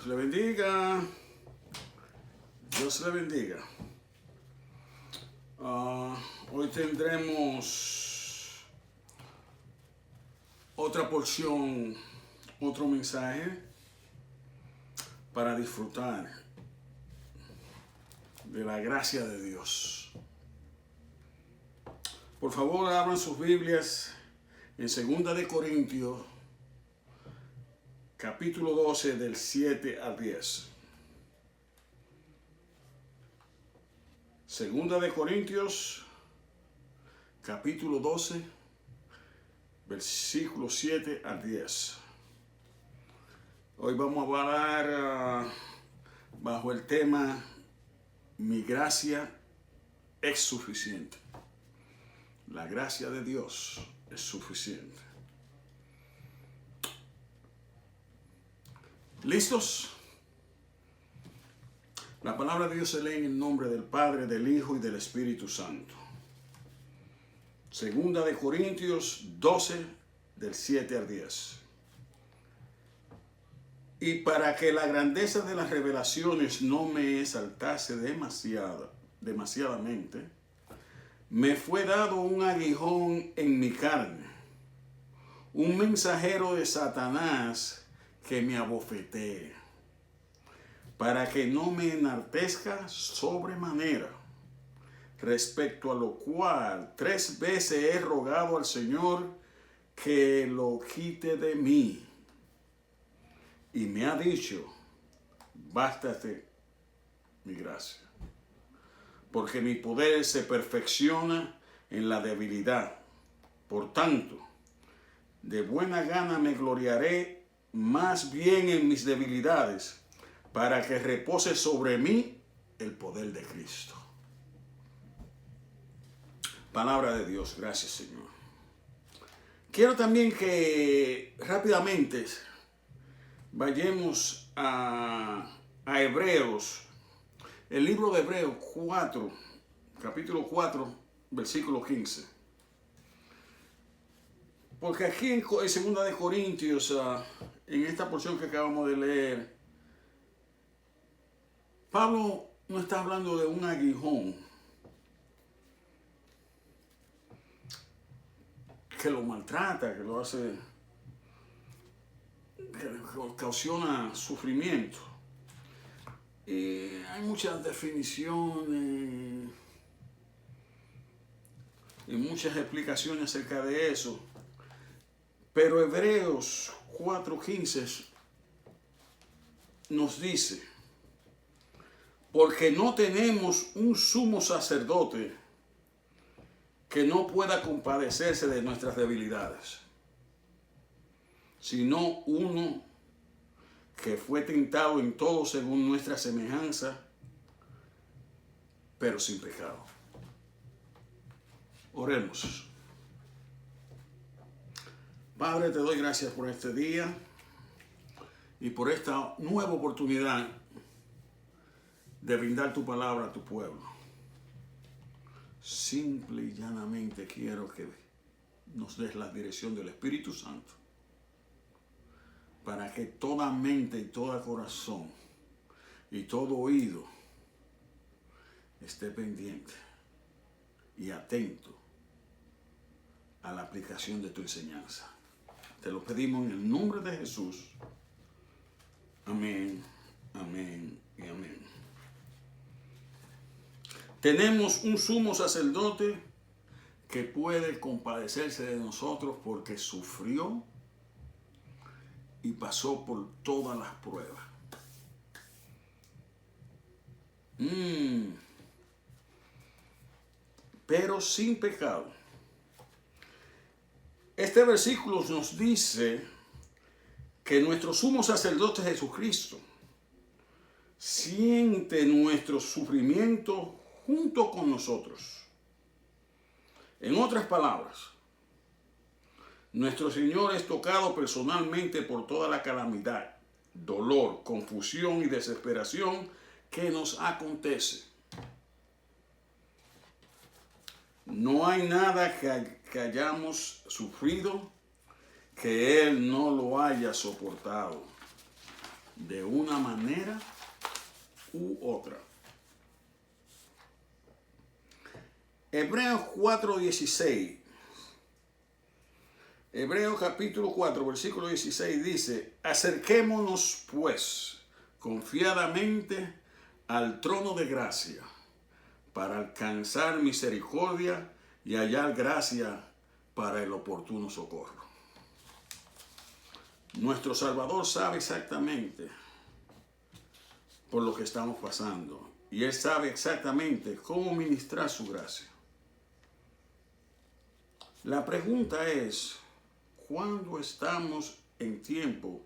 Dios le bendiga. Dios le bendiga. Hoy tendremos otra porción, otro mensaje para disfrutar de la gracia de Dios. Por favor, abran sus Biblias en 2 de Corintios, capítulo 12, del 7 al 10. 2 de Corintios, capítulo 12, versículo 7 al 10. Hoy vamos a hablar bajo el tema Mi gracia es suficiente. La gracia de Dios es suficiente. ¿Listos? La palabra de Dios se lee en el nombre del Padre, del Hijo y del Espíritu Santo. 2 de Corintios 12, del 7 al 10. Y para que la grandeza de las revelaciones no me exaltase demasiadamente, me fue dado un aguijón en mi carne, un mensajero de Satanás que me abofetee, para que no me enaltezca sobremanera, respecto a lo cual 3 veces he rogado al Señor que lo quite de mí. Y me ha dicho, bástate mi gracia, porque mi poder se perfecciona en la debilidad. Por tanto, de buena gana me gloriaré más bien en mis debilidades, para que repose sobre mí el poder de Cristo. Palabra de Dios, gracias Señor. Quiero también que rápidamente vayamos a Hebreos, el libro de Hebreos 4, capítulo 4, versículo 15. Porque aquí en 2 de Corintios, en esta porción que acabamos de leer, Pablo no está hablando de un aguijón que lo maltrata, que lo hace, que ocasiona sufrimiento. Y hay muchas definiciones y muchas explicaciones acerca de eso. Pero Hebreos 4:15 nos dice: porque no tenemos un sumo sacerdote que no pueda compadecerse de nuestras debilidades, sino uno que fue tentado en todo según nuestra semejanza, pero sin pecado. Oremos. Padre, te doy gracias por este día y por esta nueva oportunidad de brindar tu palabra a tu pueblo. Simple y llanamente quiero que nos des la dirección del Espíritu Santo para que toda mente y todo corazón y todo oído esté pendiente y atento a la aplicación de tu enseñanza. Te lo pedimos en el nombre de Jesús. Amén, amén y amén. Tenemos un sumo sacerdote que puede compadecerse de nosotros porque sufrió y pasó por todas las pruebas. Pero sin pecado. Este versículo nos dice que nuestro sumo sacerdote Jesucristo siente nuestro sufrimiento junto con nosotros. En otras palabras, nuestro Señor es tocado personalmente por toda la calamidad, dolor, confusión y desesperación que nos acontece. No hay nada que hayamos sufrido que Él no lo haya soportado. de una manera u otra. Hebreos 4:16. Hebreos capítulo 4, versículo 16 dice: acerquémonos pues confiadamente al trono de gracia para alcanzar misericordia y hallar gracia para el oportuno socorro. Nuestro Salvador sabe exactamente por lo que estamos pasando y Él sabe exactamente cómo ministrar su gracia. La pregunta es, ¿cuándo estamos en tiempo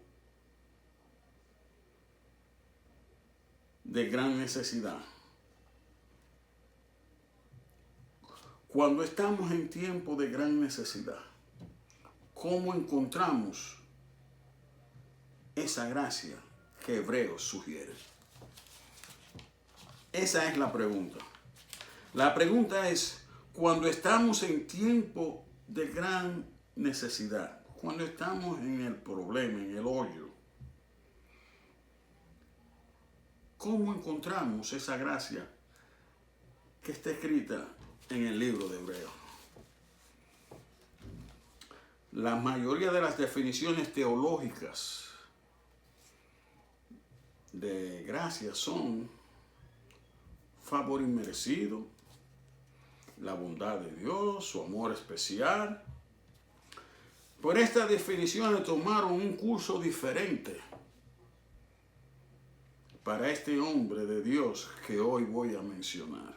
de gran necesidad? Cuando estamos en tiempo de gran necesidad, ¿cómo encontramos esa gracia que Hebreos sugiere? Esa es la pregunta. La pregunta es, cuando estamos en tiempo de gran necesidad, cuando estamos en el problema, en el hoyo, ¿cómo encontramos esa gracia que está escrita en el libro de Hebreos? La mayoría de las definiciones teológicas de gracia son favor inmerecido, la bondad de Dios, su amor especial. Por estas definiciones tomaron un curso diferente para este hombre de Dios que hoy voy a mencionar.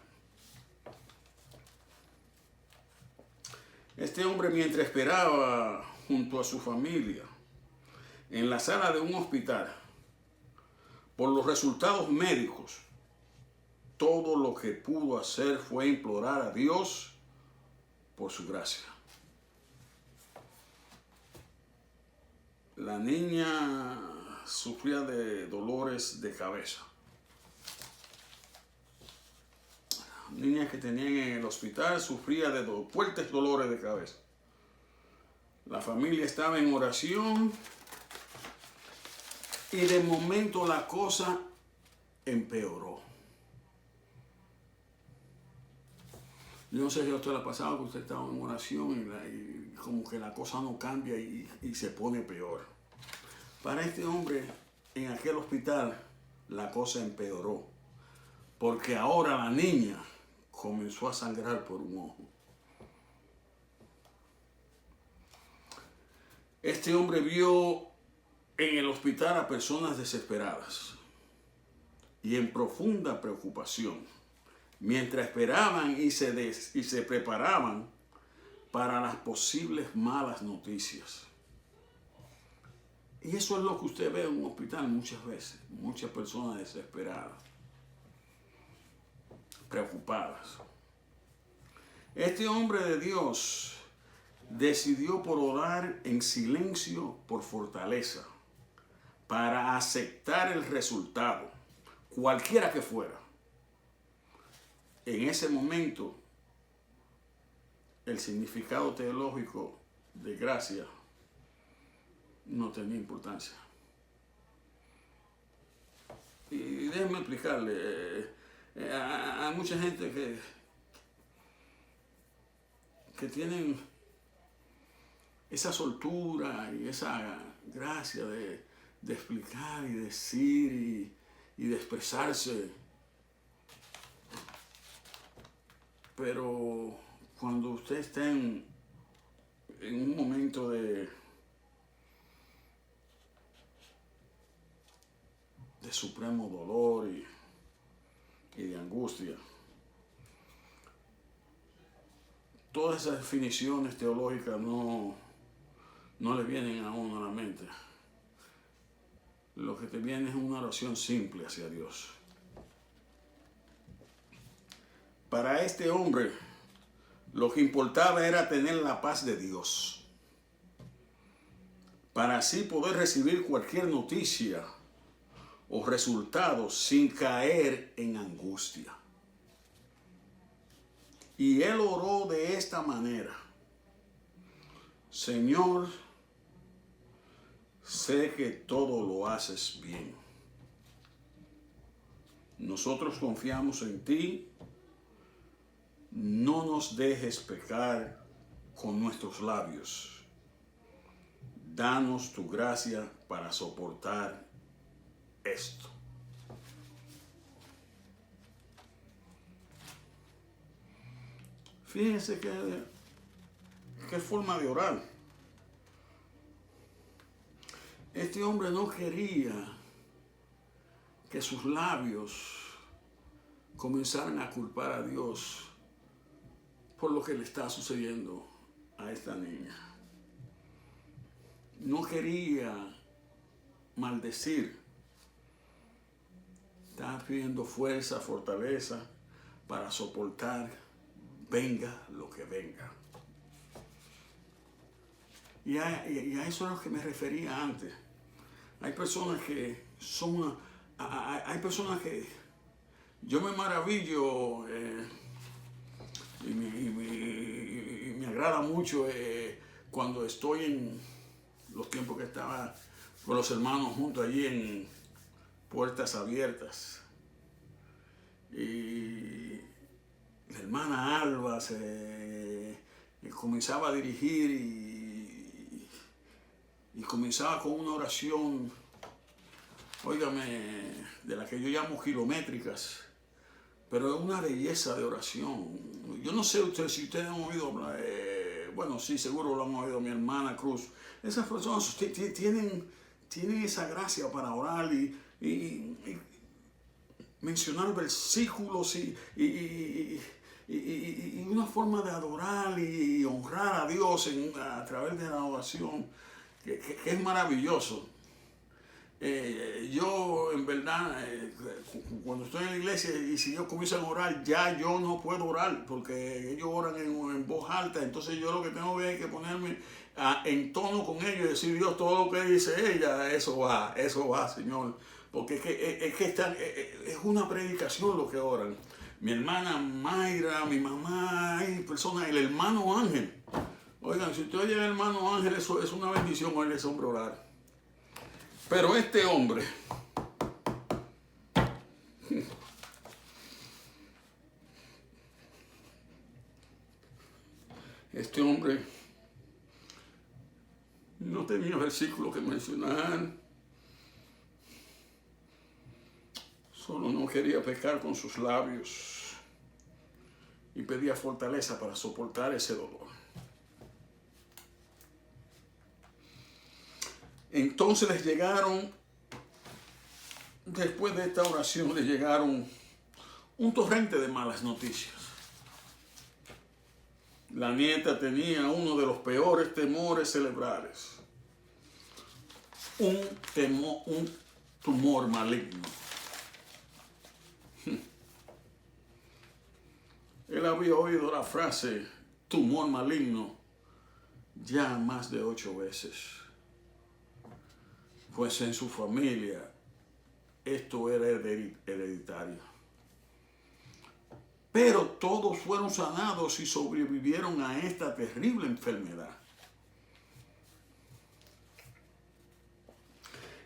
Este hombre, mientras esperaba junto a su familia en la sala de un hospital por los resultados médicos, todo lo que pudo hacer fue implorar a Dios por su gracia. La niña sufría de dolores de cabeza. La niña que tenían en el hospital sufría de fuertes dolores de cabeza. La familia estaba en oración y de momento la cosa empeoró. Yo no sé si a usted le ha pasado que usted estaba en oración y como que la cosa no cambia y se pone peor. Para este hombre en aquel hospital la cosa empeoró, porque ahora la niña comenzó a sangrar por un ojo. Este hombre vio en el hospital a personas desesperadas y en profunda preocupación, mientras esperaban y se preparaban para las posibles malas noticias. Y eso es lo que usted ve en un hospital muchas veces, muchas personas desesperadas, preocupadas. Este hombre de Dios decidió por orar en silencio por fortaleza para aceptar el resultado, cualquiera que fuera. En ese momento, el significado teológico de gracia no tenía importancia. Y déjenme explicarle, hay mucha gente que tienen esa soltura y esa gracia de explicar y decir y de expresarse. Pero cuando usted está en un momento de supremo dolor y de angustia, todas esas definiciones teológicas no le vienen a uno a la mente. Lo que te viene es una oración simple hacia Dios. Para este hombre, lo que importaba era tener la paz de Dios, para así poder recibir cualquier noticia o resultado sin caer en angustia. Y él oró de esta manera: Señor, sé que todo lo haces bien. nosotros confiamos en ti. No nos dejes pecar con nuestros labios. Danos tu gracia para soportar esto. Fíjense qué forma de orar. Este hombre no quería que sus labios comenzaran a culpar a Dios por lo que le está sucediendo a esta niña. No quería maldecir. Estaba pidiendo fuerza, fortaleza para soportar, venga lo que venga. Y a eso es a lo que me refería antes. Hay personas que son... Hay personas que yo me maravillo y me agrada mucho cuando estoy en los tiempos que estaba con los hermanos juntos allí en Puertas Abiertas. Y la hermana Alba comenzaba a dirigir y comenzaba con una oración, óigame, de la que yo llamo kilométricas, pero es una belleza de oración. Yo no sé si ustedes han oído hablar, bueno, sí, seguro lo han oído, mi hermana Cruz. Esas personas tienen esa gracia para orar y mencionar versículos y una forma de adorar y honrar a Dios a través de la oración, que es maravilloso. Yo en verdad cuando estoy en la iglesia y si ellos comienzan a orar, ya yo no puedo orar porque ellos oran en voz alta. Entonces yo lo que tengo que es que ponerme en tono con ellos y decir: Dios, todo lo que dice ella, eso va Señor, porque es una predicación lo que oran. Mi hermana Mayra, mi mamá, hay personas, el hermano Ángel. Oigan, si usted oye al hermano Ángel, eso es una bendición oírle ese hombre orar. Pero este hombre, no tenía versículo que mencionar, solo no quería pecar con sus labios y pedía fortaleza para soportar ese dolor. Entonces les llegaron, después de esta oración, les llegaron un torrente de malas noticias. La nieta tenía uno de los peores temores cerebrales, un tumor maligno. Él había oído la frase tumor maligno ya más de 8 veces. Pues en su familia esto era hereditario. Pero todos fueron sanados y sobrevivieron a esta terrible enfermedad.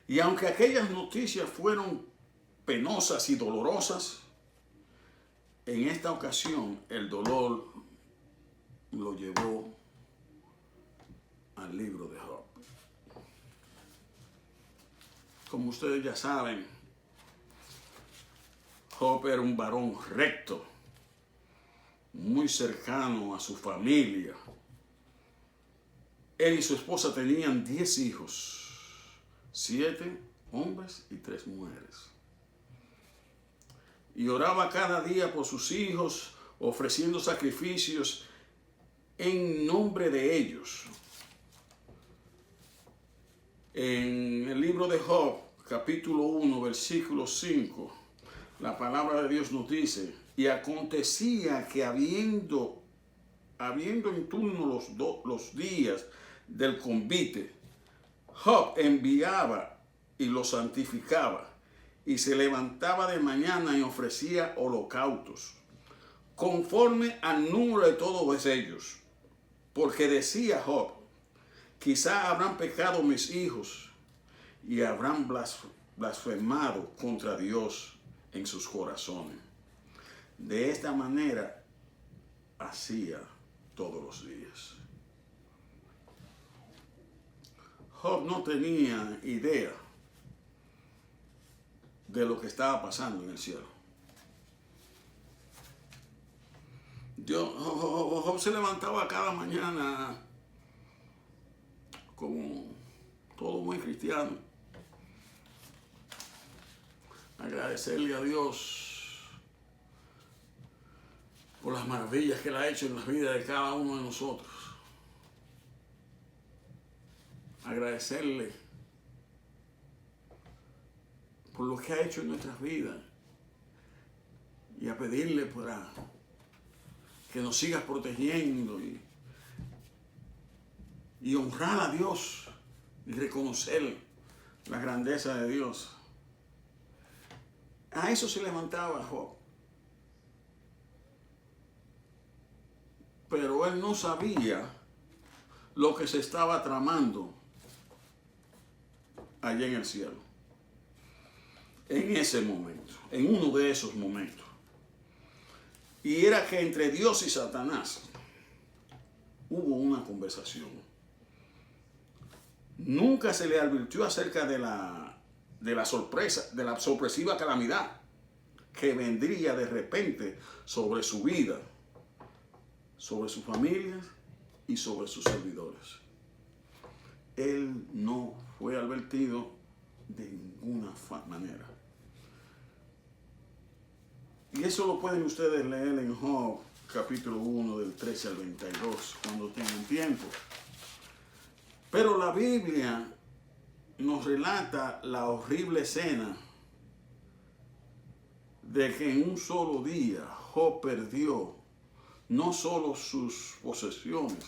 Y aunque aquellas noticias fueron penosas y dolorosas, en esta ocasión el dolor lo llevó al libro de Job. Como ustedes ya saben, Job era un varón recto, muy cercano a su familia. Él y su esposa tenían 10 hijos, 7 hombres y 3 mujeres. Y oraba cada día por sus hijos, ofreciendo sacrificios en nombre de ellos. En el libro de Job, capítulo 1, versículo 5, la palabra de Dios nos dice: y acontecía que habiendo en turno los días del convite, Job enviaba y los santificaba, y se levantaba de mañana y ofrecía holocaustos, conforme al número de todos ellos. Porque decía Job: quizá habrán pecado mis hijos y habrán blasfemado contra Dios en sus corazones. De esta manera hacía todos los días. Job no tenía idea de lo que estaba pasando en el cielo. Job se levantaba cada mañana como todo buen cristiano, agradecerle a Dios por las maravillas que Él ha hecho en la vida de cada uno de nosotros. Agradecerle por lo que ha hecho en nuestras vidas y a pedirle para que nos sigas protegiendo y honrar a Dios y reconocer la grandeza de Dios. A eso se levantaba Job. Pero él no sabía lo que se estaba tramando allá en el cielo. En ese momento, en uno de esos momentos. Y era que entre Dios y Satanás hubo una conversación. Nunca se le advirtió acerca de la sorpresa, de la sorpresiva calamidad que vendría de repente sobre su vida, sobre su familia y sobre sus servidores. Él no fue advertido de ninguna manera. Y eso lo pueden ustedes leer en Job, capítulo 1, del 13 al 22, cuando tengan tiempo. Pero la Biblia nos relata la horrible escena de que en un solo día Job perdió no solo sus posesiones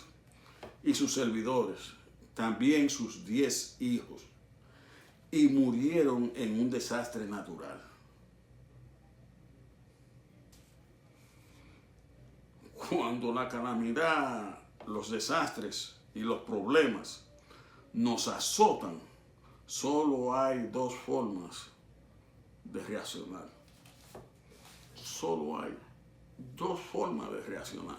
y sus servidores, también sus 10 hijos, y murieron en un desastre natural. Cuando la calamidad, los desastres y los problemas nos azotan, solo hay dos formas de reaccionar. Solo hay dos formas de reaccionar.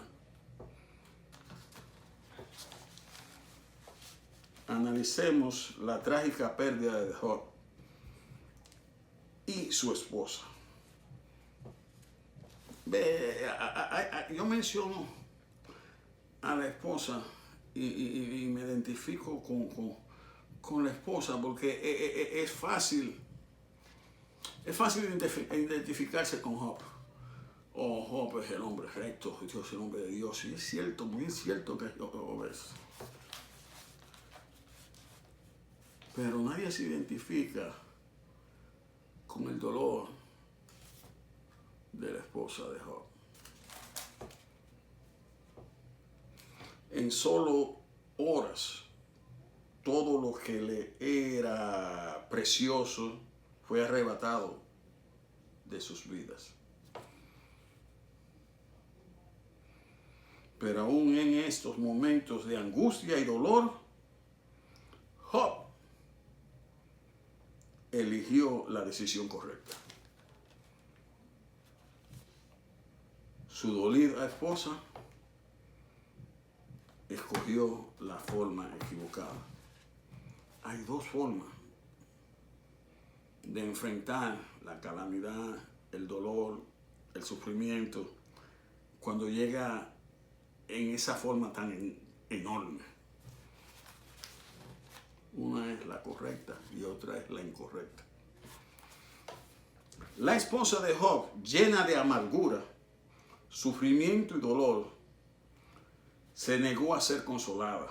Analicemos la trágica pérdida de Job y su esposa. Yo menciono a la esposa y me identifico con la esposa porque es fácil identificarse con Job. Oh, Job es el hombre recto, Dios es el hombre de Dios. Y es cierto, muy cierto que Job es. Pero nadie se identifica con el dolor de la esposa de Job. En solo horas, todo lo que le era precioso fue arrebatado de sus vidas. Pero aún en estos momentos de angustia y dolor, Job eligió la decisión correcta. Su dolida esposa escogió la forma equivocada. Hay dos formas de enfrentar la calamidad, el dolor, el sufrimiento, cuando llega en esa forma tan enorme. Una es la correcta y otra es la incorrecta. La esposa de Job, llena de amargura, sufrimiento y dolor, se negó a ser consolada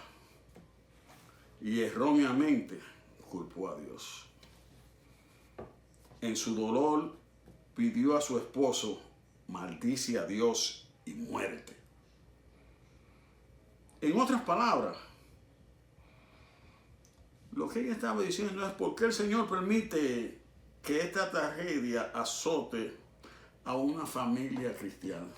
y erróneamente culpó a Dios. En su dolor pidió a su esposo: maldice a Dios y muérete. En otras palabras, lo que ella estaba diciendo es: ¿por qué el Señor permite que esta tragedia azote a una familia cristiana?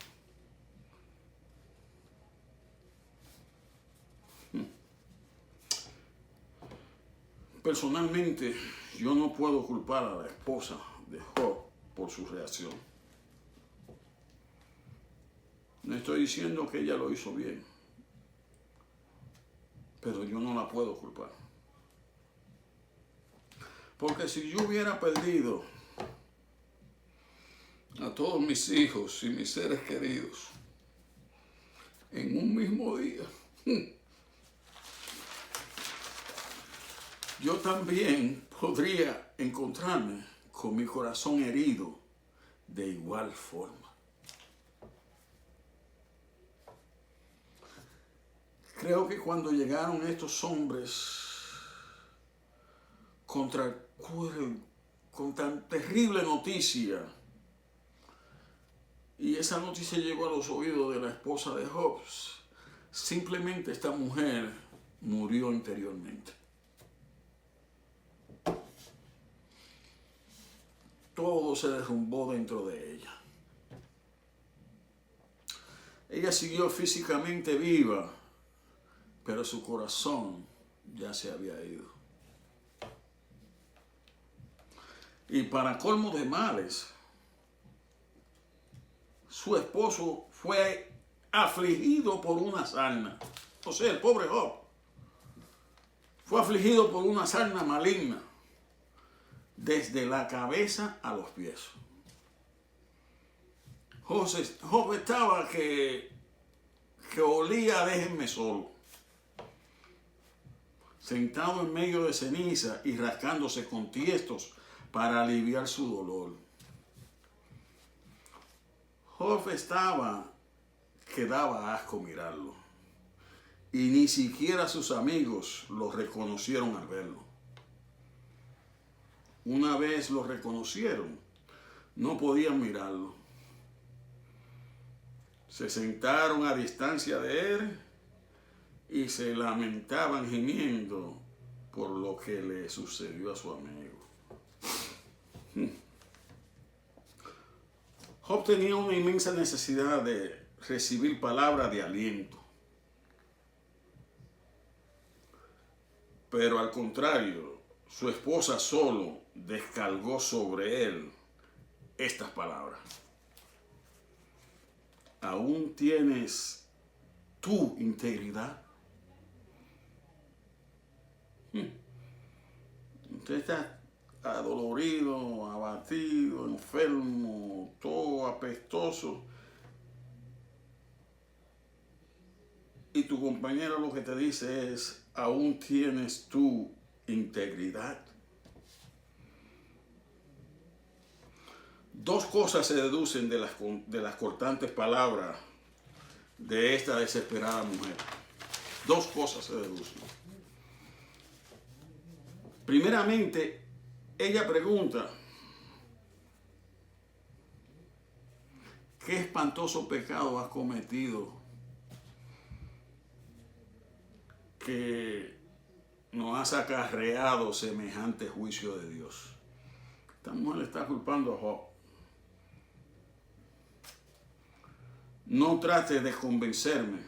Personalmente, yo no puedo culpar a la esposa de Job por su reacción. No estoy diciendo que ella lo hizo bien, pero yo no la puedo culpar. Porque si yo hubiera perdido a todos mis hijos y mis seres queridos en un mismo día, yo también podría encontrarme con mi corazón herido de igual forma. Creo que cuando llegaron estos hombres con tan terrible noticia, y esa noticia llegó a los oídos de la esposa de Job, simplemente esta mujer murió interiormente. Todo se derrumbó dentro de ella. Ella siguió físicamente viva, pero su corazón ya se había ido. Y para colmo de males, su esposo fue afligido por una sarna. O sea, el pobre Job fue afligido por una sarna maligna desde la cabeza a los pies. Job estaba que olía, déjenme solo, sentado en medio de ceniza y rascándose con tiestos para aliviar su dolor. Job estaba que daba asco mirarlo, y ni siquiera sus amigos lo reconocieron al verlo. Una vez lo reconocieron, no podían mirarlo. Se sentaron a distancia de él y se lamentaban gimiendo por lo que le sucedió a su amigo. Job tenía una inmensa necesidad de recibir palabras de aliento. Pero al contrario, su esposa solo descargó sobre él estas palabras. ¿Aún tienes tu integridad? Usted está adolorido, abatido, enfermo, todo apestoso. Y tu compañero lo que te dice es, ¿aún tienes tu integridad? Dos cosas se deducen de las cortantes palabras de esta desesperada mujer. Dos cosas se deducen. Primeramente, ella pregunta, ¿qué espantoso pecado has cometido que nos has acarreado semejante juicio de Dios? Esta mujer le está culpando a Job. No trates de convencerme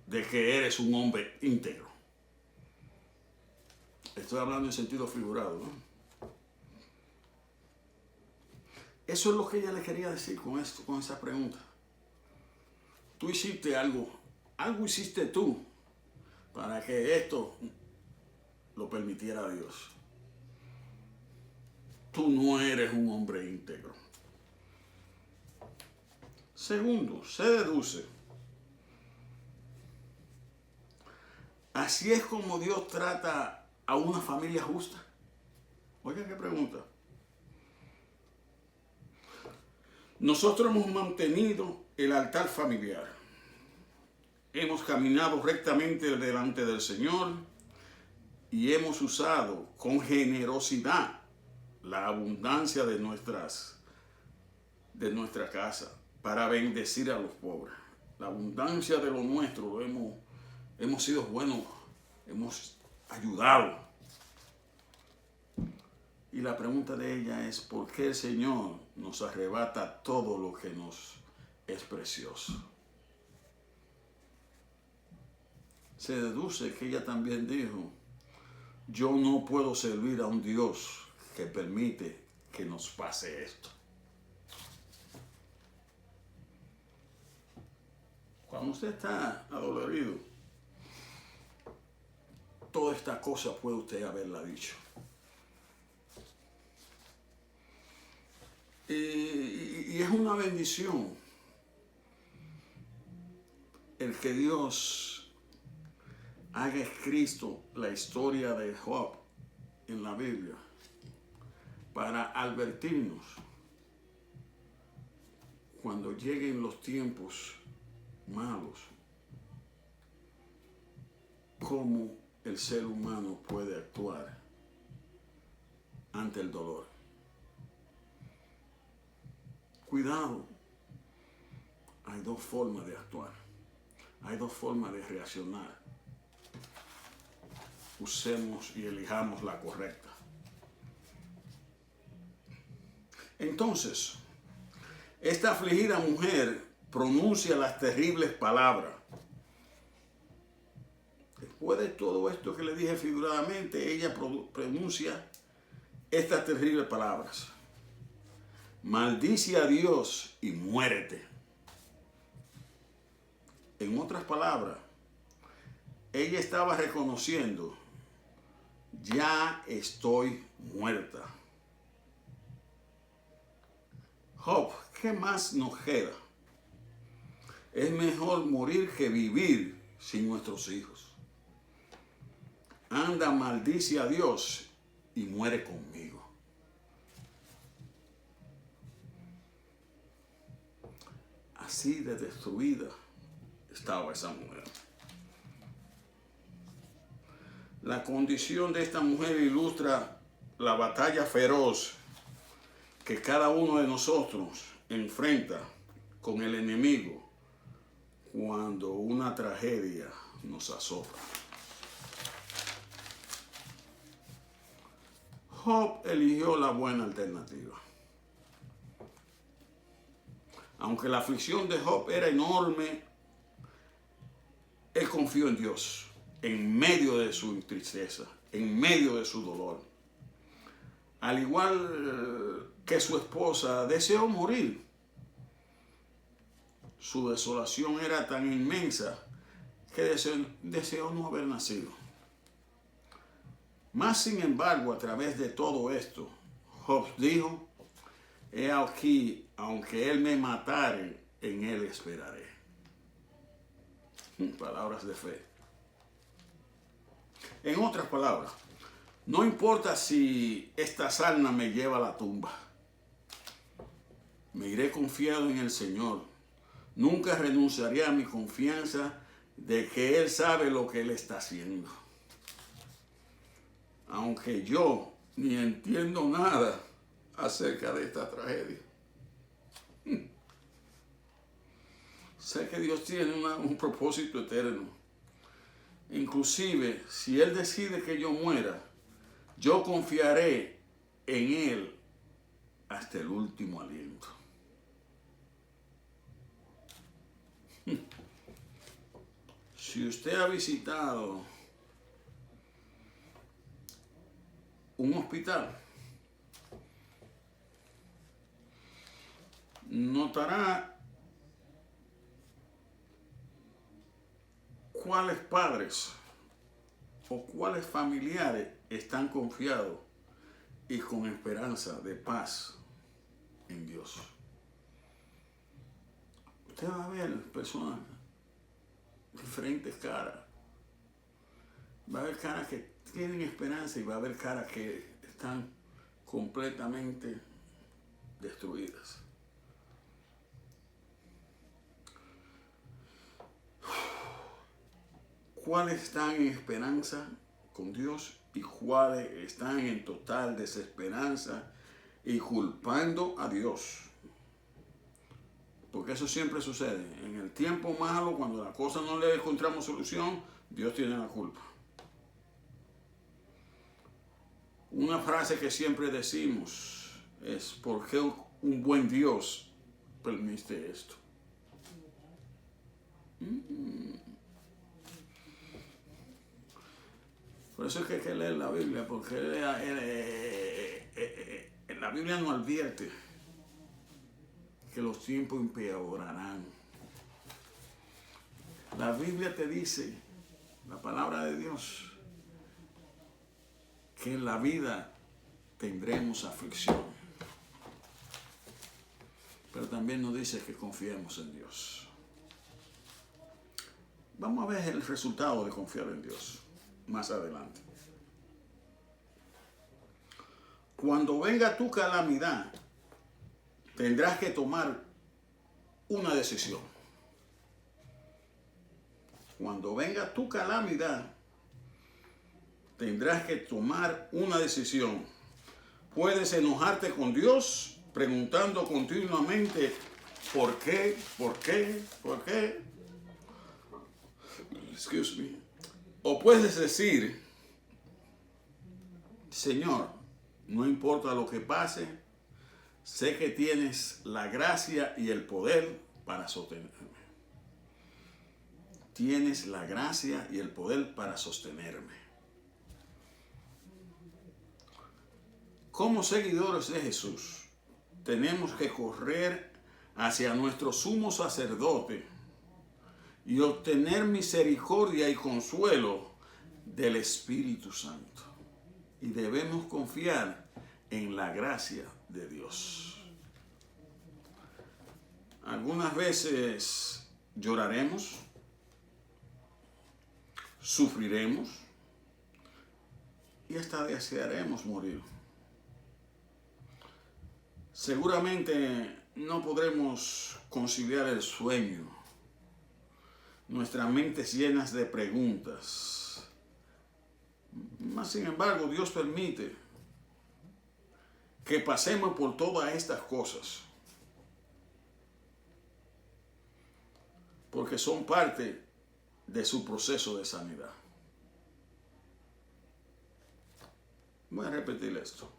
de que eres un hombre íntegro. Estoy hablando en sentido figurado, ¿no? Eso es lo que ella le quería decir con esto, con esa pregunta. Tú hiciste algo hiciste tú para que esto lo permitiera Dios. Tú no eres un hombre íntegro. Segundo, se deduce. Así es como Dios trata a una familia justa. Oiga, qué pregunta. Nosotros hemos mantenido el altar familiar. Hemos caminado rectamente delante del Señor y hemos usado con generosidad la abundancia de nuestra casa para bendecir a los pobres. La abundancia de lo nuestro, hemos sido buenos, hemos ayudado. Y la pregunta de ella es, ¿por qué el Señor nos arrebata todo lo que nos es precioso? Se deduce que ella también dijo, yo no puedo servir a un Dios que permite que nos pase esto. Cuando usted está adolorido, toda esta cosa puede usted haberla dicho. Y es una bendición el que Dios haya escrito la historia de Job en la Biblia para advertirnos cuando lleguen los tiempos malos, cómo el ser humano puede actuar ante el dolor. Cuidado, hay dos formas de actuar, hay dos formas de reaccionar. Usemos y elijamos la correcta. Entonces, esta afligida mujer pronuncia las terribles palabras. Después de todo esto que le dije figuradamente, ella pronuncia estas terribles palabras. Maldice a Dios y muérete. En otras palabras, ella estaba reconociendo, ya estoy muerta. Job, ¿qué más nos queda? Es mejor morir que vivir sin nuestros hijos. Anda, maldice a Dios y muere conmigo. Así de destruida estaba esa mujer. La condición de esta mujer ilustra la batalla feroz que cada uno de nosotros enfrenta con el enemigo cuando una tragedia nos azota. Job eligió la buena alternativa. Aunque la aflicción de Job era enorme, él confió en Dios en medio de su tristeza, en medio de su dolor. Al igual que su esposa, deseó morir. Su desolación era tan inmensa que deseó no haber nacido. Más sin embargo, a través de todo esto, Job dijo, he aquí, aunque él me matare, en él esperaré. Palabras de fe. En otras palabras, no importa si esta sarna me lleva a la tumba, me iré confiado en el Señor. Nunca renunciaré a mi confianza de que Él sabe lo que Él está haciendo. Aunque yo ni entiendo nada acerca de esta tragedia. Sé que Dios tiene un propósito eterno. Inclusive, si Él decide que yo muera, yo confiaré en Él hasta el último aliento. Si usted ha visitado un hospital, notará cuáles padres o cuáles familiares están confiados y con esperanza de paz en Dios. Usted va a ver personas, diferentes caras. Va a haber caras que tienen esperanza y va a haber caras que están completamente destruidas. ¿Cuáles están en esperanza con Dios y cuáles están en total desesperanza y culpando a Dios? Porque eso siempre sucede. En el tiempo malo, cuando la cosa no le encontramos solución, Dios tiene la culpa. Una frase que siempre decimos es, ¿por qué un buen Dios permite esto? Por eso es que hay que leer la Biblia, porque la Biblia nos advierte que los tiempos empeorarán. La Biblia te dice, la palabra de Dios, que en la vida tendremos aflicción. Pero también nos dice que confiemos en Dios. Vamos a ver el resultado de confiar en Dios más adelante. Cuando venga tu calamidad, tendrás que tomar una decisión. Cuando venga tu calamidad, tendrás que tomar una decisión. Puedes enojarte con Dios preguntando continuamente ¿por qué? ¿Por qué? ¿Por qué? Excuse me. O puedes decir, Señor, no importa lo que pase, sé que tienes la gracia y el poder para sostenerme. Tienes la gracia y el poder para sostenerme. Como seguidores de Jesús, tenemos que correr hacia nuestro sumo sacerdote y obtener misericordia y consuelo del Espíritu Santo. Y debemos confiar en la gracia de Dios. Algunas veces lloraremos, sufriremos y hasta desearemos morir. Seguramente no podremos conciliar el sueño. Nuestras mentes llenas de preguntas. Mas, sin embargo, Dios permite que pasemos por todas estas cosas, porque son parte de su proceso de sanidad. Voy a repetir esto.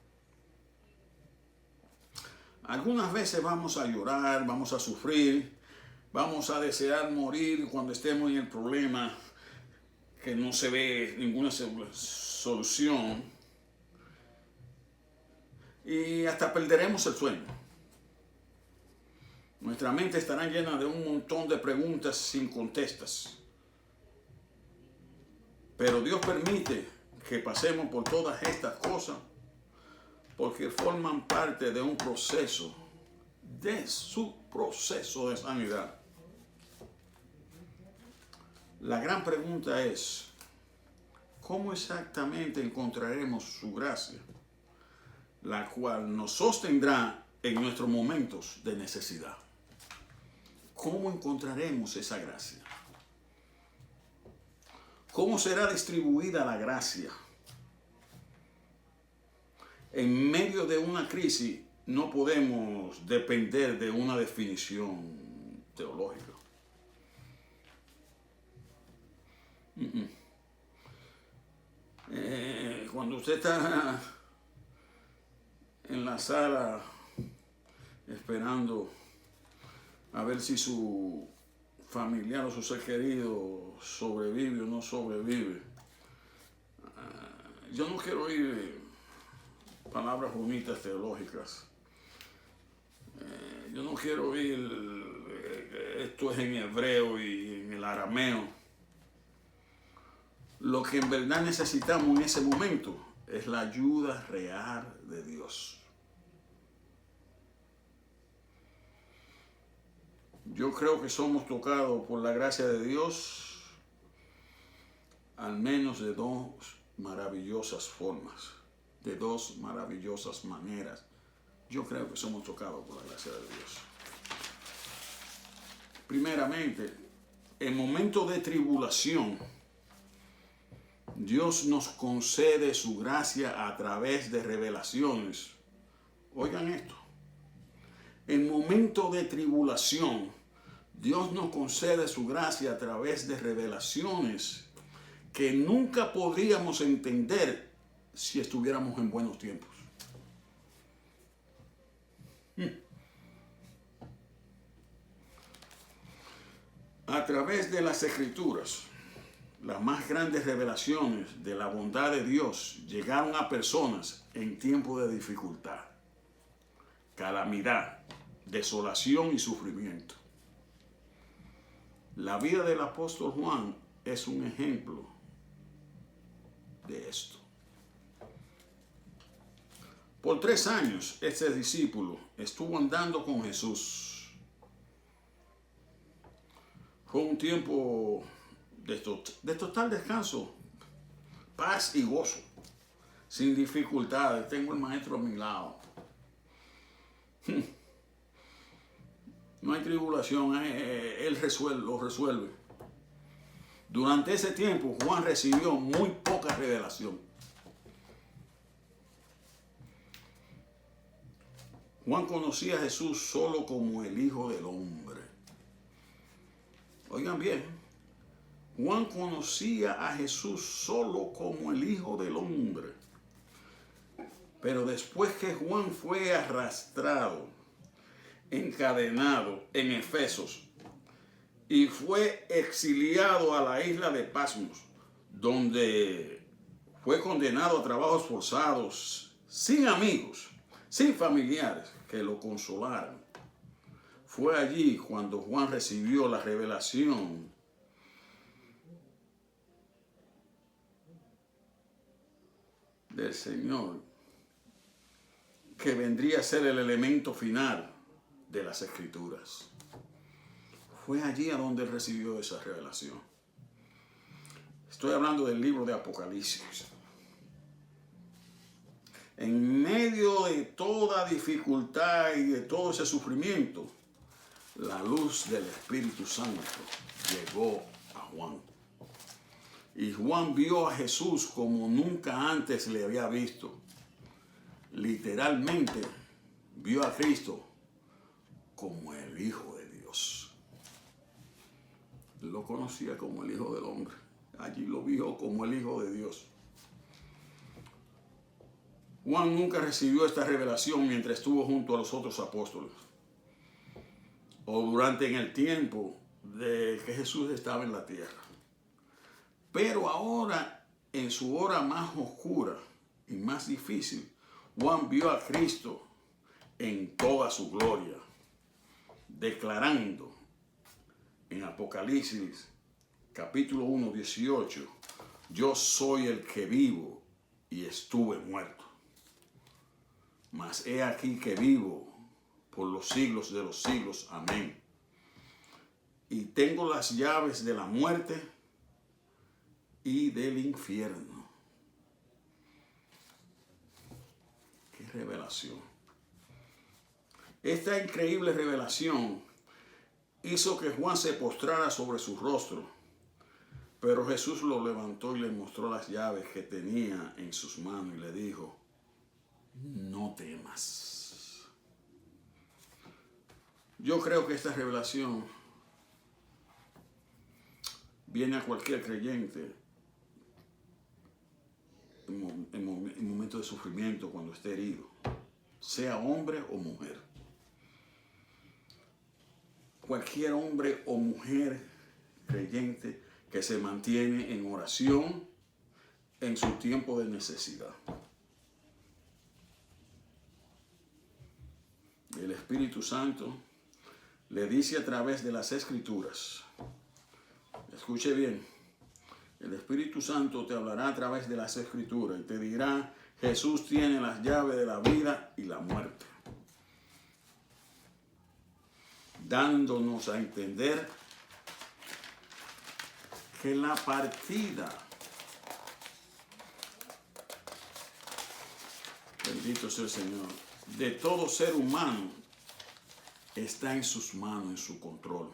Algunas veces vamos a llorar, vamos a sufrir, vamos a desear morir cuando estemos en el problema que no se ve ninguna solución y hasta perderemos el sueño. Nuestra mente estará llena de un montón de preguntas sin contestas. Pero Dios permite que pasemos por todas estas cosas porque forman parte de un proceso, de su proceso de sanidad. La gran pregunta es, ¿cómo exactamente encontraremos su gracia, la cual nos sostendrá en nuestros momentos de necesidad? ¿Cómo encontraremos esa gracia? ¿Cómo será distribuida la gracia? En medio de una crisis no podemos depender de una definición teológica. Cuando usted está en la sala esperando a ver si su familiar o su ser querido sobrevive o no sobrevive, yo no quiero oír palabras bonitas teológicas. Yo no quiero oír esto es en hebreo y en el arameo. Lo que en verdad necesitamos en ese momento es la ayuda real de Dios. Yo creo que somos tocados por la gracia de Dios al menos de dos maravillosas formas, de dos maravillosas maneras. Yo creo que somos tocados por la gracia de Dios. Primeramente, en momentos de tribulación, Dios nos concede su gracia a través de revelaciones. Oigan esto. En momentos de tribulación, Dios nos concede su gracia a través de revelaciones que nunca podríamos entender si estuviéramos en buenos tiempos. A través de las Escrituras, las más grandes revelaciones de la bondad de Dios llegaron a personas en tiempos de dificultad, calamidad, desolación y sufrimiento. La vida del apóstol Juan es un ejemplo de esto. Por 3 años este discípulo estuvo andando con Jesús. Fue un tiempo de total descanso, paz y gozo, sin dificultades. Tengo el maestro a mi lado. No hay tribulación, él lo resuelve. Durante ese tiempo Juan recibió muy poca revelación. Juan conocía a Jesús solo como el Hijo del Hombre. Oigan bien, Juan conocía a Jesús solo como el Hijo del Hombre. Pero después que Juan fue arrastrado, encadenado en Efesos y fue exiliado a la isla de Patmos, donde fue condenado a trabajos forzados, sin amigos, sin familiares que lo consolaran. Fue allí cuando Juan recibió la revelación del Señor, que vendría a ser el elemento final de las Escrituras. Fue allí a donde él recibió esa revelación. Estoy hablando del libro de Apocalipsis. En medio de toda dificultad y de todo ese sufrimiento, la luz del Espíritu Santo llegó a Juan. Y Juan vio a Jesús como nunca antes le había visto. Literalmente vio a Cristo como el Hijo de Dios. Lo conocía como el Hijo del Hombre. Allí lo vio como el Hijo de Dios. Juan nunca recibió esta revelación mientras estuvo junto a los otros apóstoles o durante en el tiempo de que Jesús estaba en la tierra. Pero ahora, en su hora más oscura y más difícil, Juan vio a Cristo en toda su gloria, declarando en Apocalipsis capítulo 1, 18, yo soy el que vivo y estuve muerto, mas he aquí que vivo por los siglos de los siglos. Amén. Y tengo las llaves de la muerte y del infierno. ¡Qué revelación! Esta increíble revelación hizo que Juan se postrara sobre su rostro, pero Jesús lo levantó y le mostró las llaves que tenía en sus manos y le dijo, no temas. Yo creo que esta revelación viene a cualquier creyente en momentos de sufrimiento, cuando esté herido, sea hombre o mujer. Cualquier hombre o mujer creyente que se mantiene en oración en su tiempo de necesidad. El Espíritu Santo le dice a través de las Escrituras, escuche bien, el Espíritu Santo te hablará a través de las Escrituras y te dirá, Jesús tiene las llaves de la vida y la muerte, dándonos a entender que la partida, bendito sea el Señor, de todo ser humano está en sus manos, en su control.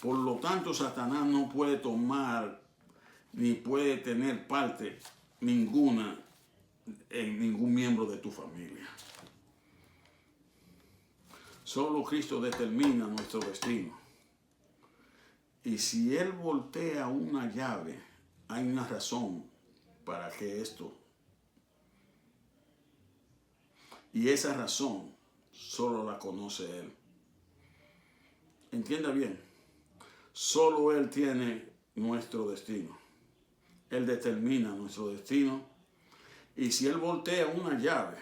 Por lo tanto, Satanás no puede tomar ni puede tener parte ninguna en ningún miembro de tu familia. Solo Cristo determina nuestro destino. Y si Él voltea una llave, hay una razón para que esto. Y esa razón solo la conoce Él. Entienda bien, solo Él tiene nuestro destino. Él determina nuestro destino. Y si Él voltea una llave,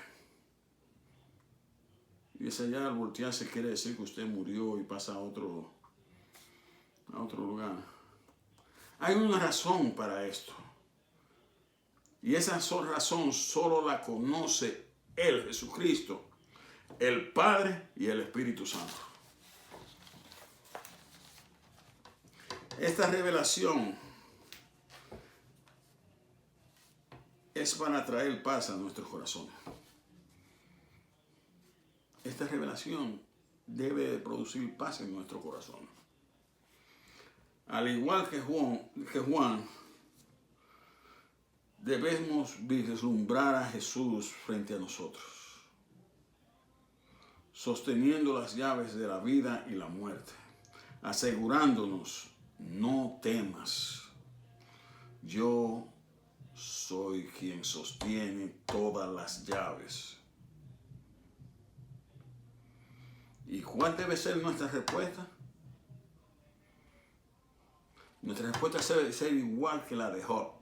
y esa llave al voltearse quiere decir que usted murió y pasa a otro a otro lugar. Hay una razón para esto. Y esa razón solo la conoce Él, Jesucristo, el Padre y el Espíritu Santo. Esta revelación es para traer paz a nuestros corazones. Esta revelación debe de producir paz en nuestro corazón. Al igual que Juan, debemos vislumbrar a Jesús frente a nosotros, sosteniendo las llaves de la vida y la muerte, asegurándonos: no temas, yo soy quien sostiene todas las llaves. ¿Y cuál debe ser nuestra respuesta? Nuestra respuesta debe ser igual que la de Job.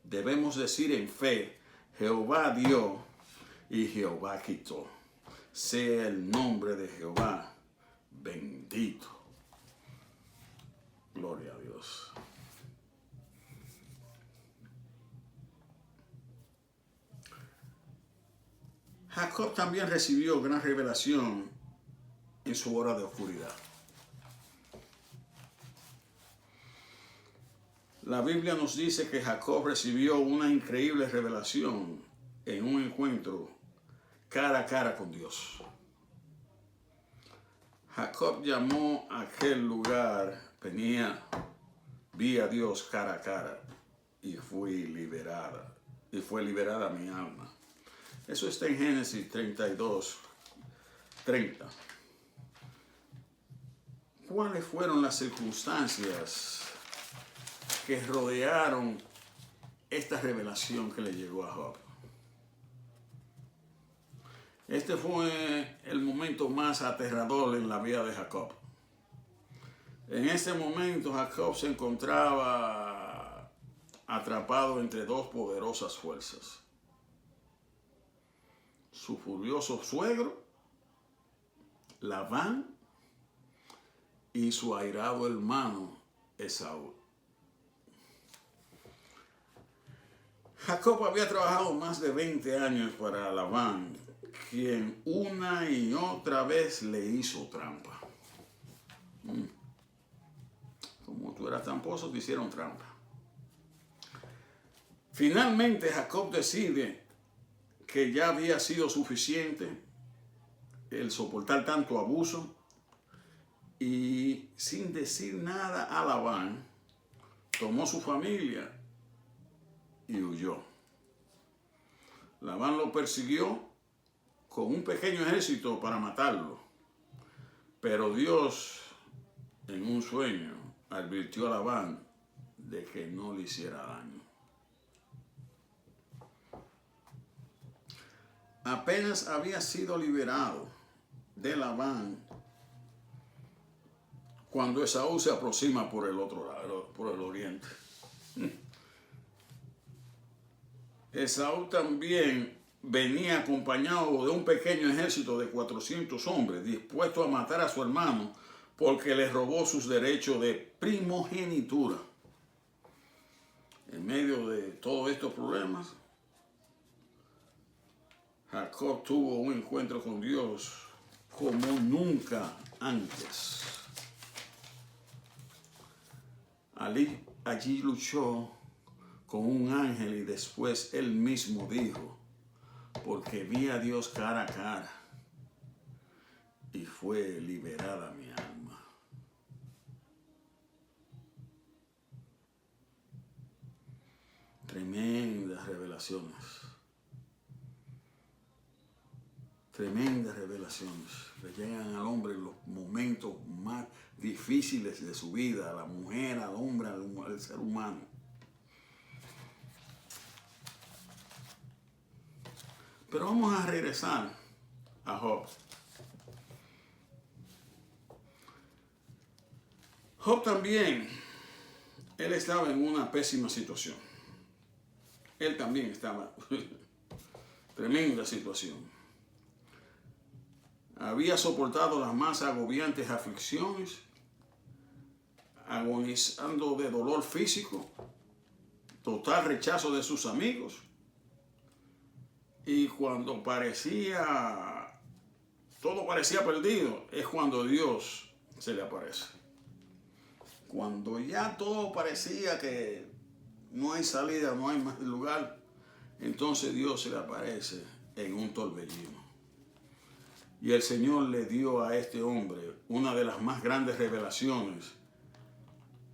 Debemos decir en fe: Jehová dio y Jehová quitó. Sea el nombre de Jehová bendito. Gloria a Dios. Jacob también recibió gran revelación en su hora de oscuridad. La Biblia nos dice que Jacob recibió una increíble revelación en un encuentro cara a cara con Dios. Jacob llamó a aquel lugar Peniel, vi a Dios cara a cara y fui liberada. Y fue liberada mi alma. Eso está en Génesis 32:30. ¿Cuáles fueron las circunstancias que rodearon esta revelación que le llegó a Job? Este fue el momento más aterrador en la vida de Jacob. En ese momento Jacob se encontraba atrapado entre dos poderosas fuerzas: su furioso suegro, Labán, y su airado hermano, Esaú. Jacob había trabajado más de 20 años para Labán, quien una y otra vez le hizo trampa. Como tú eras tramposo, te hicieron trampa. Finalmente Jacob decide que ya había sido suficiente el soportar tanto abuso, y sin decir nada a Labán, tomó su familia y huyó. Labán lo persiguió con un pequeño ejército para matarlo, pero Dios, en un sueño, advirtió a Labán de que no le hiciera daño. Apenas había sido liberado de Labán cuando Esaú se aproxima por el otro lado, por el oriente. Esaú también venía acompañado de un pequeño ejército de 400 hombres, dispuesto a matar a su hermano porque le robó sus derechos de primogenitura. En medio de todos estos problemas, Jacob tuvo un encuentro con Dios como nunca antes. Allí luchó con un ángel y después él mismo dijo: porque vi a Dios cara a cara y fue liberada mi alma. Tremendas revelaciones. Tremendas revelaciones le llegan al hombre en los momentos más difíciles de su vida, a la mujer, al hombre, al ser humano. Pero vamos a regresar a Job. Job también, él estaba en una pésima situación. Él también estaba en tremenda situación. Había soportado las más agobiantes aflicciones agonizando de dolor físico, total rechazo de sus amigos. Y cuando todo parecía perdido, es cuando Dios se le aparece. Cuando ya todo parecía que no hay salida, no hay más lugar, entonces Dios se le aparece en un torbellino. Y el Señor le dio a este hombre una de las más grandes revelaciones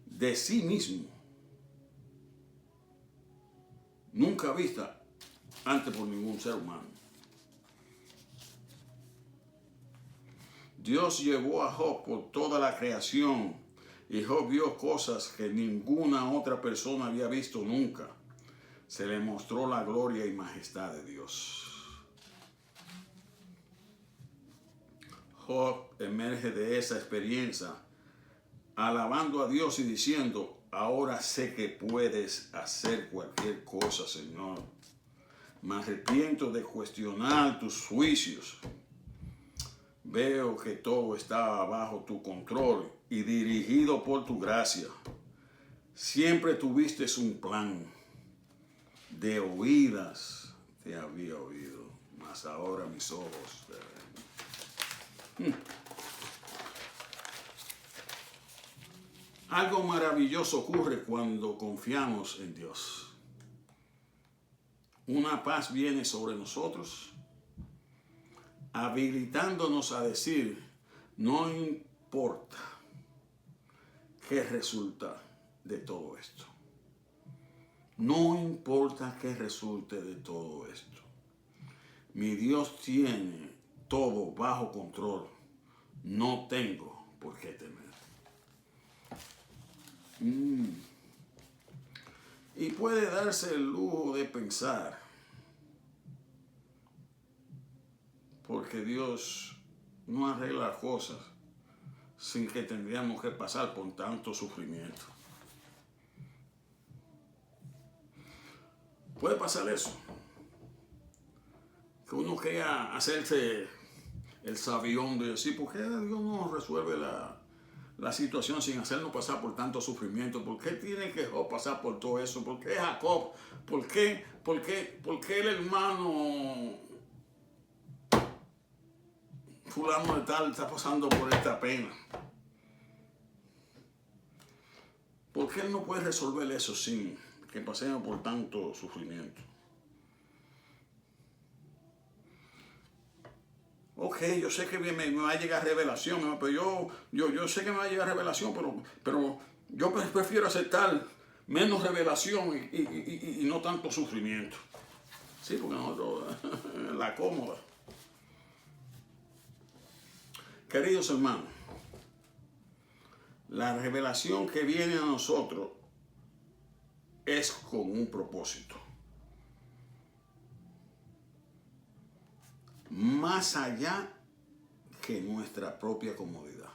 de sí mismo, nunca vista antes por ningún ser humano. Dios llevó a Job por toda la creación y Job vio cosas que ninguna otra persona había visto nunca. Se le mostró la gloria y majestad de Dios. Job emerge de esa experiencia alabando a Dios y diciendo: ahora sé que puedes hacer cualquier cosa, Señor. Me arrepiento de cuestionar tus juicios. Veo que todo está bajo tu control y dirigido por tu gracia. Siempre tuviste un plan. De oídas te había oído, mas ahora mis ojos te ven. Algo maravilloso ocurre cuando confiamos en Dios. Una paz viene sobre nosotros, habilitándonos a decir: no importa qué resulta de todo esto. No importa qué resulte de todo esto. Mi Dios tiene todo bajo control. No tengo por qué temer. Y puede darse el lujo de pensar, porque Dios no arregla cosas sin que tendríamos que pasar por tanto sufrimiento. Puede pasar eso, que uno quiera hacerse el sabión de decir: ¿por qué Dios no resuelve la situación sin hacernos pasar por tanto sufrimiento? ¿Por qué tiene que Job pasar por todo eso? ¿Por qué Jacob? ¿Por qué el hermano fulano de tal está pasando por esta pena? ¿Por qué él no puede resolver eso sin que pasemos por tanto sufrimiento? Ok, yo sé que me va a llegar revelación, pero yo sé que me va a llegar revelación, pero yo prefiero aceptar menos revelación y no tanto sufrimiento. Sí, porque nosotros, la cómoda. Queridos hermanos, la revelación que viene a nosotros es con un propósito. Más allá que nuestra propia comodidad.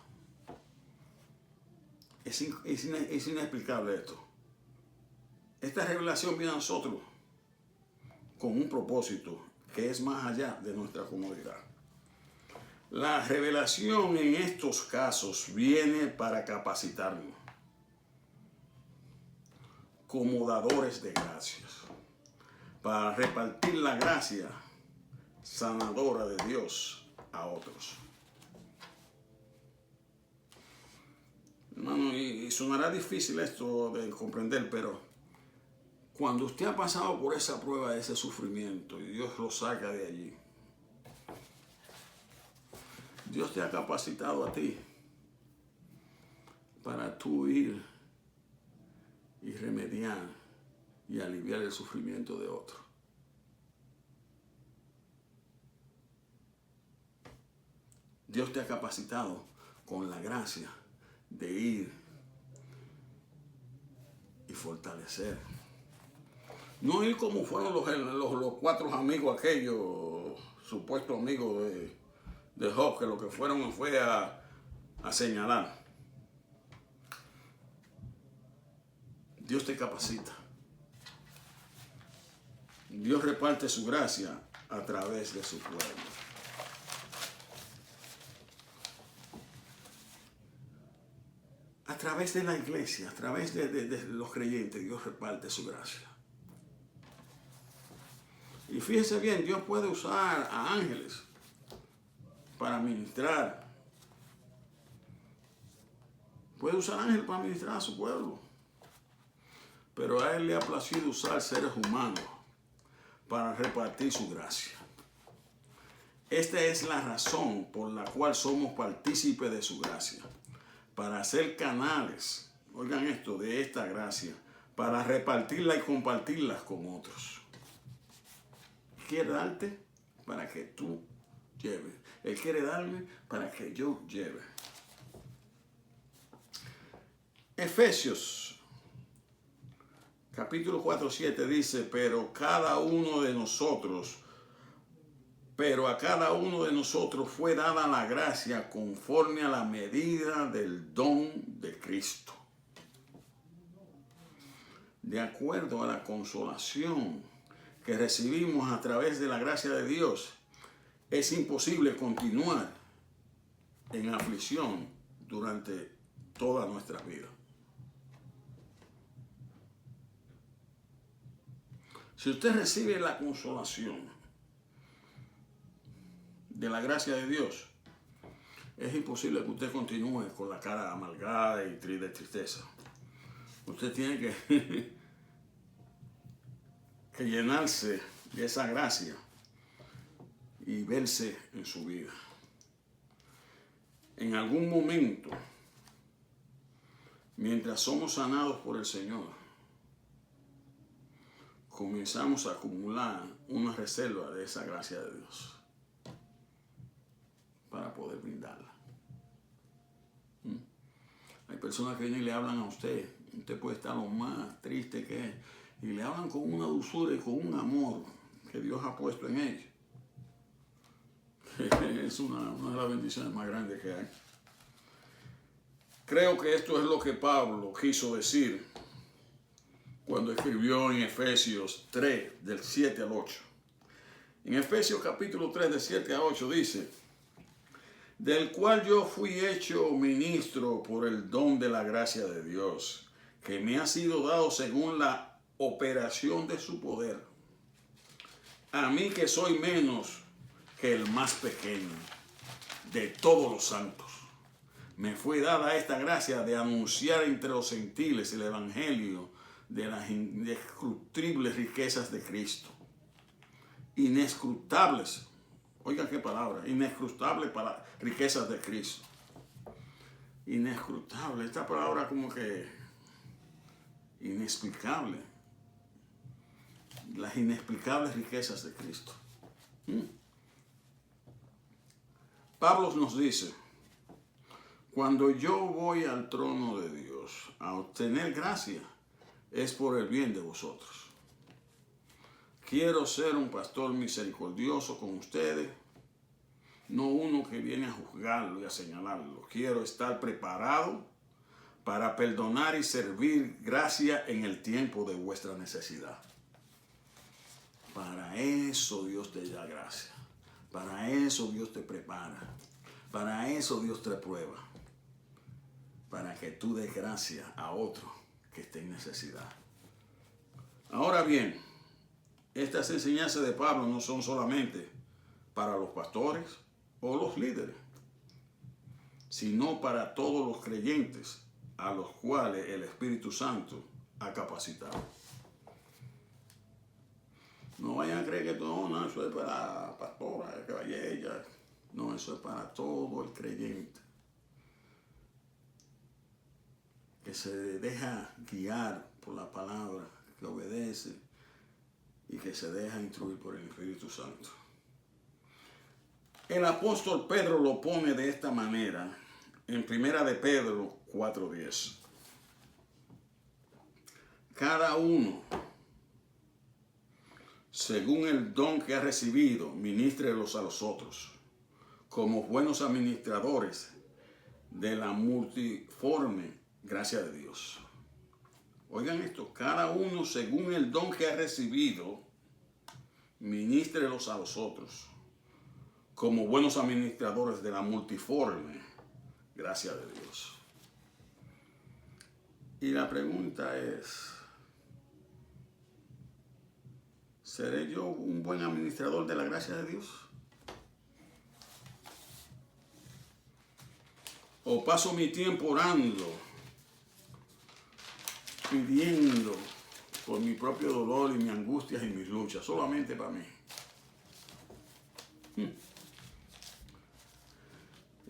Es inexplicable esto. Esta revelación viene a nosotros con un propósito que es más allá de nuestra comodidad. La revelación en estos casos viene para capacitarnos como dadores de gracias, para repartir la gracia sanadora de Dios a otros. Hermano, y sonará difícil esto de comprender, pero cuando usted ha pasado por esa prueba, ese sufrimiento, y Dios lo saca de allí, Dios te ha capacitado a ti para tú ir y remediar y aliviar el sufrimiento de otro. Dios te ha capacitado con la gracia de ir y fortalecer. No ir como fueron los 4 amigos aquellos, supuestos amigos de Job, que lo que fueron fue a señalar. Dios te capacita. Dios reparte su gracia a través de su pueblo. través de la iglesia, a través de los creyentes, Dios reparte su gracia. Y fíjese bien, Dios puede usar a ángeles para ministrar. Puede usar ángeles para ministrar a su pueblo. Pero a Él le ha placido usar seres humanos para repartir su gracia. Esta es la razón por la cual somos partícipes de su gracia. Para ser canales, oigan esto, de esta gracia, para repartirla y compartirla con otros. Quiere darte para que tú lleves. Él quiere darme para que yo lleve. Efesios capítulo 4:7 dice, pero a cada uno de nosotros fue dada la gracia conforme a la medida del don de Cristo. De acuerdo a la consolación que recibimos a través de la gracia de Dios, es imposible continuar en aflicción durante toda nuestra vida. Si usted recibe la consolación de la gracia de Dios, es imposible que usted continúe con la cara amargada y de tristeza. Usted tiene que llenarse de esa gracia y verse en su vida. En algún momento, mientras somos sanados por el Señor, comenzamos a acumular una reserva de esa gracia de Dios para poder brindarla. Hay personas que vienen y le hablan a usted. Usted puede estar lo más triste que es, y le hablan con una dulzura y con un amor que Dios ha puesto en ellos. Es una de las bendiciones más grandes que hay. Creo que esto es lo que Pablo quiso decir cuando escribió en Efesios 3, del 7 al 8. En Efesios capítulo 3, del 7 a 8 dice, del cual yo fui hecho ministro por el don de la gracia de Dios, que me ha sido dado según la operación de su poder. A mí que soy menos que el más pequeño de todos los santos, me fue dada esta gracia de anunciar entre los gentiles el evangelio de las inescrutables riquezas de Cristo. Inescrutables, oigan qué palabra, inescrutables para riquezas de Cristo. Inescrutable, esta palabra como que inexplicable. Las inexplicables riquezas de Cristo. Pablo nos dice, cuando yo voy al trono de Dios a obtener gracia, es por el bien de vosotros. Quiero ser un pastor misericordioso con ustedes, no uno que viene a juzgarlo y a señalarlo. Quiero estar preparado para perdonar y servir gracia en el tiempo de vuestra necesidad. Para eso Dios te da gracia. Para eso Dios te prepara. Para eso Dios te prueba. Para que tú des gracia a otro que esté en necesidad. Ahora bien, estas enseñanzas de Pablo no son solamente para los pastores o los líderes, sino para todos los creyentes a los cuales el Espíritu Santo ha capacitado. No vayan a creer que no, eso es para la pastora, que vaya ella. No, eso es para todo el creyente que se deja guiar por la palabra, que obedece y que se deja instruir por el Espíritu Santo. El apóstol Pedro lo pone de esta manera en 1 de Pedro 4:10. Cada uno, según el don que ha recibido, ministrélos a los otros, como buenos administradores de la multiforme gracia de Dios. Oigan esto, cada uno según el don que ha recibido, ministrélos a los otros, como buenos administradores de la multiforme gracia de Dios. Y la pregunta es, ¿seré yo un buen administrador de la gracia de Dios? ¿O paso mi tiempo orando, pidiendo por mi propio dolor y mis angustias y mis luchas, solamente para mí?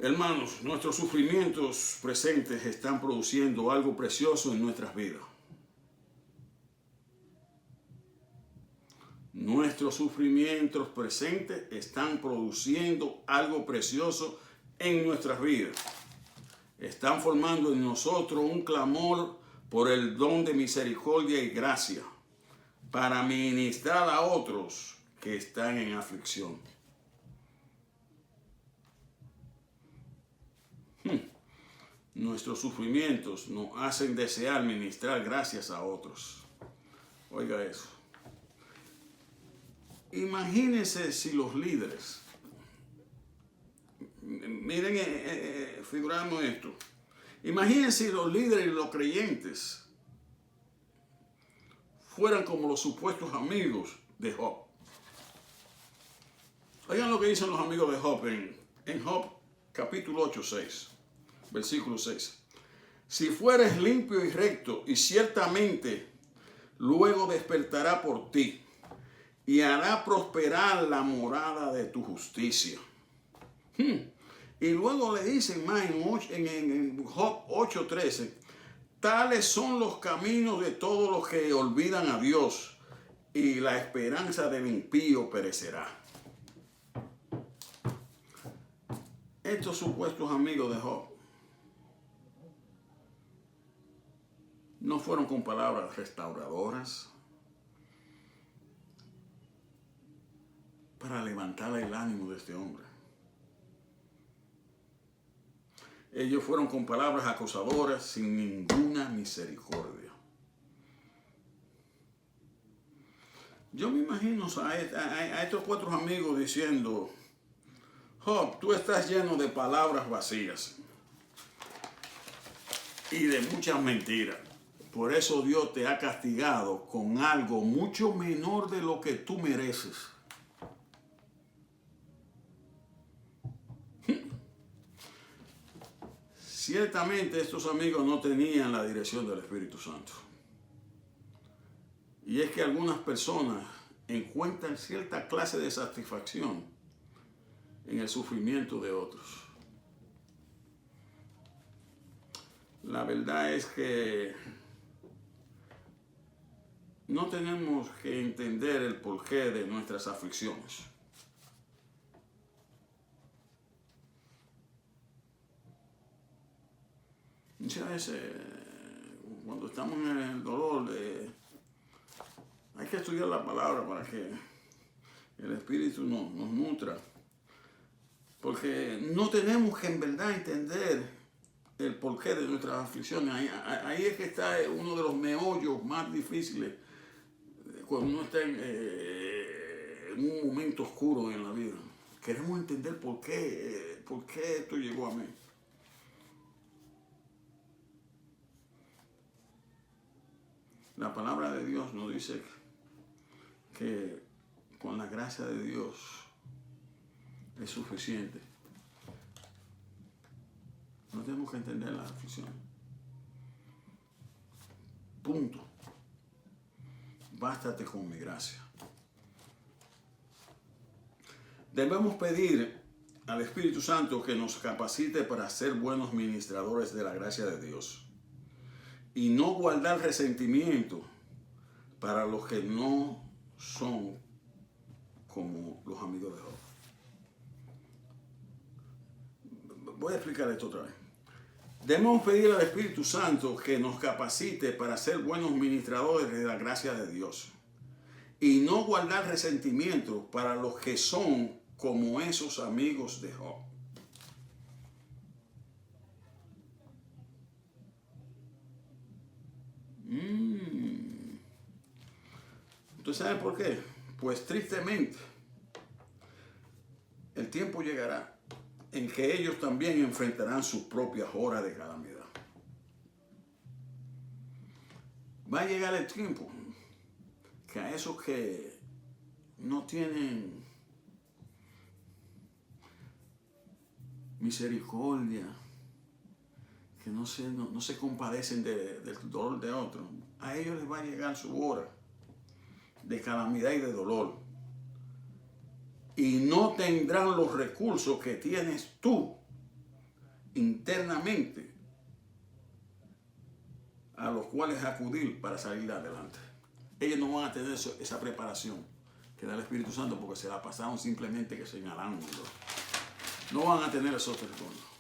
Hermanos, nuestros sufrimientos presentes están produciendo algo precioso en nuestras vidas. Nuestros sufrimientos presentes están produciendo algo precioso en nuestras vidas. Están formando en nosotros un clamor por el don de misericordia y gracia para ministrar a otros que están en aflicción. Nuestros sufrimientos nos hacen desear ministrar gracias a otros. Oiga eso. Imagínense si los líderes, miren, figuramos esto. Imagínense si los líderes y los creyentes fueran como los supuestos amigos de Job. Oigan lo que dicen los amigos de Job en Job capítulo 8, 6, versículo 6. Si fueres limpio y recto, y ciertamente luego despertará por ti, y hará prosperar la morada de tu justicia. Y luego le dicen más en Job 8:13, tales son los caminos de todos los que olvidan a Dios, y la esperanza del impío perecerá. Estos supuestos amigos de Job no fueron con palabras restauradoras para levantar el ánimo de este hombre. Ellos fueron con palabras acusadoras sin ninguna misericordia. Yo me imagino a estos cuatro amigos diciendo, Job, tú estás lleno de palabras vacías y de muchas mentiras. Por eso Dios te ha castigado con algo mucho menor de lo que tú mereces. Ciertamente estos amigos no tenían la dirección del Espíritu Santo. Y es que algunas personas encuentran cierta clase de satisfacción en el sufrimiento de otros. La verdad es que no tenemos que entender el porqué de nuestras aflicciones. Muchas veces, cuando estamos en el dolor, hay que estudiar la palabra para que el Espíritu nos nutra. Porque no tenemos que en verdad entender el porqué de nuestras aflicciones. Ahí es que está uno de los meollos más difíciles cuando uno está en un momento oscuro en la vida. Queremos entender por qué esto llegó a mí. La palabra de Dios nos dice que con la gracia de Dios es suficiente. No tenemos que entender la aflicción. Punto. Bástate con mi gracia. Debemos pedir al Espíritu Santo que nos capacite para ser buenos ministradores de la gracia de Dios y no guardar resentimiento para los que no son como los amigos de Job. Voy a explicar esto otra vez. Debemos pedir al Espíritu Santo que nos capacite para ser buenos ministradores de la gracia de Dios y no guardar resentimiento para los que son como esos amigos de Job. ¿Usted sabe por qué? Pues tristemente, el tiempo llegará en que ellos también enfrentarán sus propias horas de calamidad. Va a llegar el tiempo que a esos que no tienen misericordia, que no se compadecen del dolor de otros, a ellos les va a llegar su hora de calamidad y de dolor. Y no tendrán los recursos que tienes tú internamente a los cuales acudir para salir adelante. Ellos no van a tener esa preparación que da el Espíritu Santo porque se la pasaron simplemente que señalando. No van a tener esos territorios.